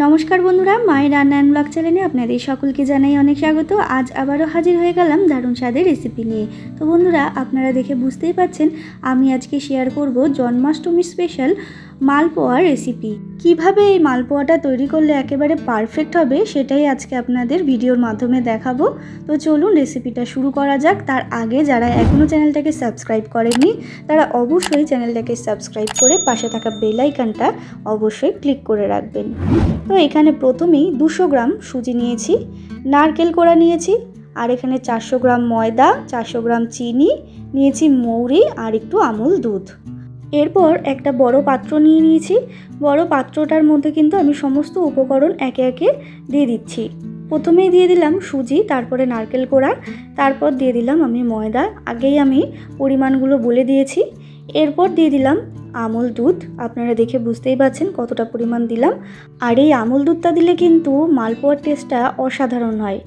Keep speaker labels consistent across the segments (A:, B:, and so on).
A: नमस्कार बंधुरा माয়ের রান্না এন্ড ব্লগ চ্যানেলে আপনাদের সকলকে জানাই অনেক স্বাগত। আজ আবারও হাজির হয়ে গেলাম দারুণ স্বাদের রেসিপি নিয়ে। তো বন্ধুরা আপনারা দেখে বুঝতেই পাচ্ছেন আমি আজকে শেয়ার করব জন্মাষ্টমী স্পেশাল মালপোয়া রেসিপি। কিভাবে এই মালপোয়াটা তৈরি করলে একেবারে পারফেক্ট হবে সেটাই আজকে আপনাদের ভিডিওর মাধ্যমে দেখাবো। তো চলুন রেসিপিটা শুরু করা যাক। তার আগে যারা এখনও চ্যানেলটাকে সাবস্ক্রাইব করেননি তারা অবশ্যই চ্যানেলটাকে সাবস্ক্রাইব করে পাশে থাকা বেল আইকনটা অবশ্যই ক্লিক করে রাখবেন। তো এখানে প্রথমেই 200 গ্রাম সুজি নিয়েছি, নারকেল কোড়া নিয়েছি, আর এখানে 400 গ্রাম ময়দা, 400 গ্রাম চিনি নিয়েছি, মৌরি আর একটু আমুল দুধ। এরপর একটা বড় পাত্র নিয়ে নিয়েছি। বড় পাত্রটার মধ্যে কিন্তু আমি সমস্ত উপকরণ একে একে দিয়ে দিচ্ছি। প্রথমেই দিয়ে দিলাম সুজি, তারপরে নারকেল কোড়া, তারপর দিয়ে দিলাম আমি ময়দা, আগেই আমি পরিমাণগুলো বলে দিয়েছি। এরপর দিয়ে দিলাম আমুল দুধ, আপনারা দেখে বুঝতেই পারছেন কতটা পরিমাণ দিলাম। আর এই আমুল দুধটা দিলে কিন্তু মালপোয়ার টেস্টটা অসাধারণ হয়।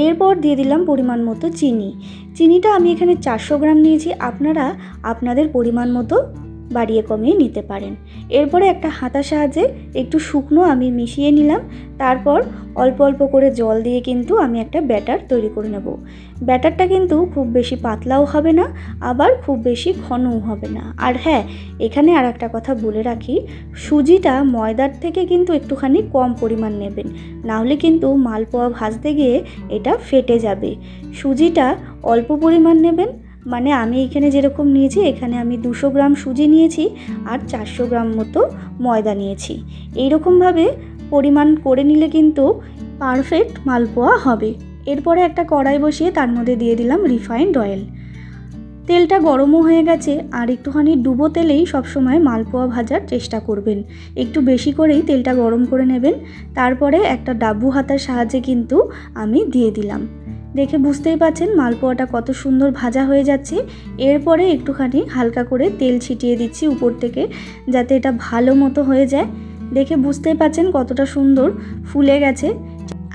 A: এরপর দিয়ে দিলাম পরিমাণ মতো চিনি। চিনিটা আমি এখানে 400 গ্রাম নিয়েছি, আপনারা আপনাদের পরিমাণ মতো বাড়িয়ে কমিয়ে নিতে পারেন। এরপরে একটা হাতার সাহায্যে একটু শুকনো আমি মিশিয়ে নিলাম। তারপর অল্প অল্প করে জল দিয়ে কিন্তু আমি একটা ব্যাটার তৈরি করে নেব। ব্যাটারটা কিন্তু খুব বেশি পাতলাও হবে না, আবার খুব বেশি ঘনও হবে না। আর হ্যাঁ, এখানে আর একটা কথা বলে রাখি, সুজিটা ময়দার থেকে কিন্তু একটুখানি কম পরিমাণ নেবেন, নাহলে কিন্তু মালপোয়া ভাজতে গিয়ে এটা ফেটে যাবে। সুজিটা অল্প পরিমাণ নেবেন, মানে আমি এখানে যেরকম নিয়েছি, এখানে আমি 200 গ্রাম সুজি নিয়েছি আর 400 গ্রাম মতো ময়দা নিয়েছি। এইরকমভাবে পরিমাণ করে নিলে কিন্তু পারফেক্ট মালপোয়া হবে। এরপরে একটা কড়াই বসিয়ে তার মধ্যে দিয়ে দিলাম রিফাইন্ড অয়েল। তেলটা গরমও হয়ে গেছে, আর একটুখানি ডুবো তেলেই সবসময় মালপোয়া ভাজার চেষ্টা করবেন। একটু বেশি করেই তেলটা গরম করে নেবেন। তারপরে একটা ডাব্বু হাতার সাহায্যে কিন্তু আমি দিয়ে দিলাম। দেখে বুঝতেই পাচ্ছেন মালপোয়াটা কত সুন্দর ভাজা হয়ে যাচ্ছে। এরপরে একটুখানি হালকা করে তেল ছিটিয়ে দিচ্ছি উপর থেকে, যাতে এটা ভালো মতো হয়ে যায়। দেখে বুঝতেই পাচ্ছেন কতটা সুন্দর ফুলে গেছে।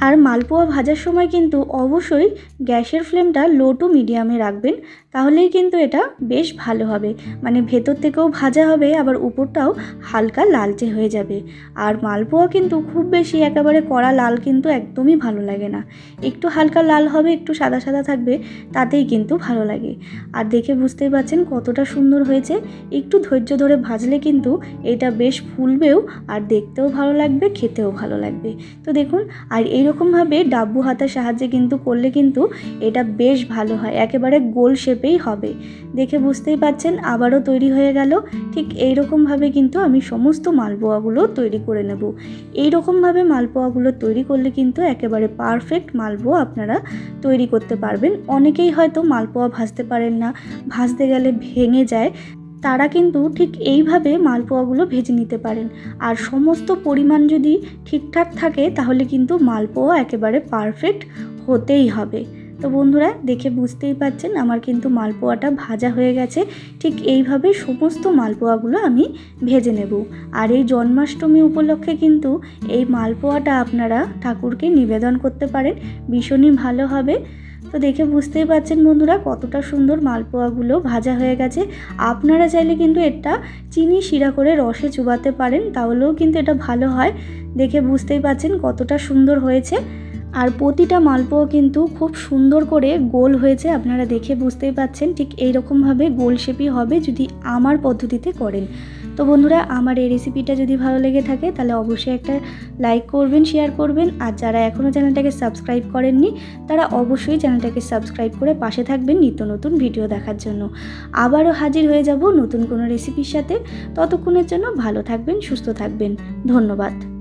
A: আর মালপোয়া ভাজার সময় কিন্তু অবশ্যই গ্যাসের ফ্লেমটা লো টু মিডিয়ামে রাখবেন, তাহলেই কিন্তু এটা বেশ ভালো হবে। মানে ভেতর থেকেও ভাজা হবে, আবার উপরটাও হালকা লালচে হয়ে যাবে। আর মালপোয়া কিন্তু খুব বেশি একেবারে কড়া লাল কিন্তু একদমই ভালো লাগে না। একটু হালকা লাল হবে, একটু সাদা সাদা থাকবে, তাতেই কিন্তু ভালো লাগে। আর দেখে বুঝতেই পারছেন কতটা সুন্দর হয়েছে। একটু ধৈর্য ধরে ভাজলে কিন্তু এটা বেশ ফুলবেও, আর দেখতেও ভালো লাগবে, খেতেও ভালো লাগবে। তো দেখুন, আর এইরকমভাবে ডাব্বু হাতার সাহায্যে কিন্তু করলে কিন্তু এটা বেশ ভালো হয়, একেবারে গোল শেপেই হবে। দেখে বুঝতেই পাচ্ছেন আবারও তৈরি হয়ে গেল। ঠিক এইরকমভাবে কিন্তু আমি সমস্ত মালপোয়াগুলো তৈরি করে নেব। এইরকমভাবে মালপোয়াগুলো তৈরি করলে কিন্তু একেবারে পারফেক্ট মালপোয়া আপনারা তৈরি করতে পারবেন। অনেকেই হয়তো মালপোয়া ভাজতে পারেন না, ভাজতে গেলে ভেঙে যায়, তারা কিন্তু ঠিক এইভাবে মালপোয়াগুলো ভেজে নিতে পারেন। আর সমস্ত পরিমাণ যদি ঠিকঠাক থাকে তাহলে কিন্তু মালপোয়া একেবারে পারফেক্ট হতেই হবে। তো বন্ধুরা দেখে বুঝতেই পাচ্ছেন আমার কিন্তু মালপোয়াটা ভাজা হয়ে গেছে। ঠিক এইভাবে সমস্ত মালপোয়াগুলো আমি ভেজে নেব। আর এই জন্মাষ্টমী উপলক্ষে কিন্তু এই মালপোয়াটা আপনারা ঠাকুরকে নিবেদন করতে পারেন, ভীষণই ভালো হবে। তো দেখে বুঝতেই পাচ্ছেন বন্ধুরা কতটা সুন্দর মালপোয়াগুলো ভাজা হয়ে গেছে। আপনারা চাইলে কিন্তু এটা চিনি শিরা করে রসে চুবাতে পারেন, তাহলেও কিন্তু এটা ভালো হয়। দেখে বুঝতেই পাচ্ছেন কতটা সুন্দর হয়েছে। আর প্রতিটা মালপোয়া কিন্তু খুব সুন্দর করে গোল হয়েছে, আপনারা দেখে বুঝতেই পাচ্ছেন। ঠিক এইরকমভাবে গোল শেপই হবে যদি আমার পদ্ধতিতে করেন। তো বন্ধুরা আমার এই রেসিপিটা যদি ভালো লেগে থাকে তাহলে অবশ্যই একটা লাইক করবেন, শেয়ার করবেন। আর যারা এখনও চ্যানেলটাকে সাবস্ক্রাইব করেননি তারা অবশ্যই চ্যানেলটাকে সাবস্ক্রাইব করে পাশে থাকবেন নিত্য নতুন ভিডিও দেখার জন্য। আবারও হাজির হয়ে যাব নতুন কোনো রেসিপির সাথে। ততক্ষণের জন্য ভালো থাকবেন, সুস্থ থাকবেন। ধন্যবাদ।